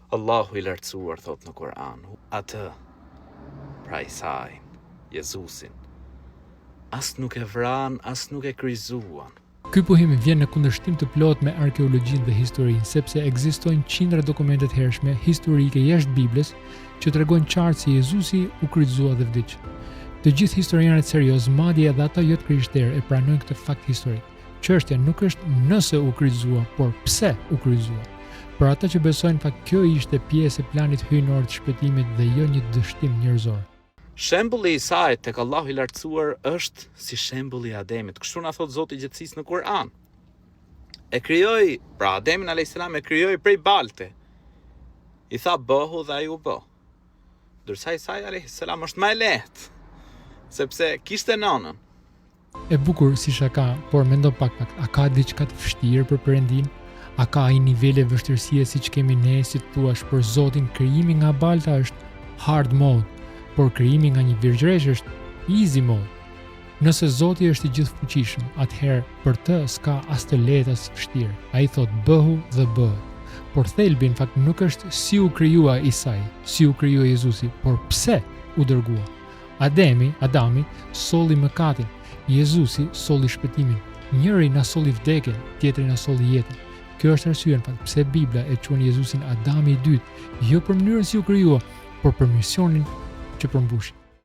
Allahu i lartësuar thot në Kur'an, atë, pra Isajin, Jezusin, as nuk e vran, as nuk e kryzuan. Ky pohim vjen në kundërshtim të plot me arkeologjinë dhe historinë, sepse ekzistojnë qindra dokumente të hershme historike jashtë Biblës që tregojnë qartë se Jezusi u kryqëzua dhe vdiq. Të gjithë historianët serioz, madje edhe ata jo të krishterë, e pranojnë këtë fakt historik. Çështja nuk është nëse u kryqëzua, por pse u kryqëzua. Për ata që besojnë fakt kjo ishte pjesë e planit hyjnor të shpëtimit dhe jo një dështim njerëzor. Shembulli i Isait tek Allahu i lartësuar është si shembulli i Ademit. Kështu na thot Zoti i gjithësisë në Kur'an. E krijoi, pra Ademin alayhis salam e krijoi prej balte. I tha bëhu dhe ai u bë. Ndërsa Isai alayhis salam është më e lehtë, sepse kishte nënën. E bukur si shaka, por mendo pak, a ka diçka të vështirë për Perëndin? A ka ai nivele vështirësie siç kemi ne, si thuash, për Zotin? Krijimi nga balta është hard mode, por krijimi nga një virgjëresh është easy mode. Nëse Zoti është i gjithfuqishëm, atëherë për të s'ka as të lehtë as të vështirë. Ai thot bëhu dhe bëhet. Por thelbi në fakt nuk është si u krijua Isai, si u krijua Jezusi, por pse u dërgua. Adami solli mëkatin, Jezusi solli shpëtimin. Njëri na solli vdekjen, tjetri na solli jetën. Kjo është arsye në fakt pse Bibla e quajnë Jezusin Adami i dytë, jo për mënyrën si u krijua, por për misionin që përmbushi.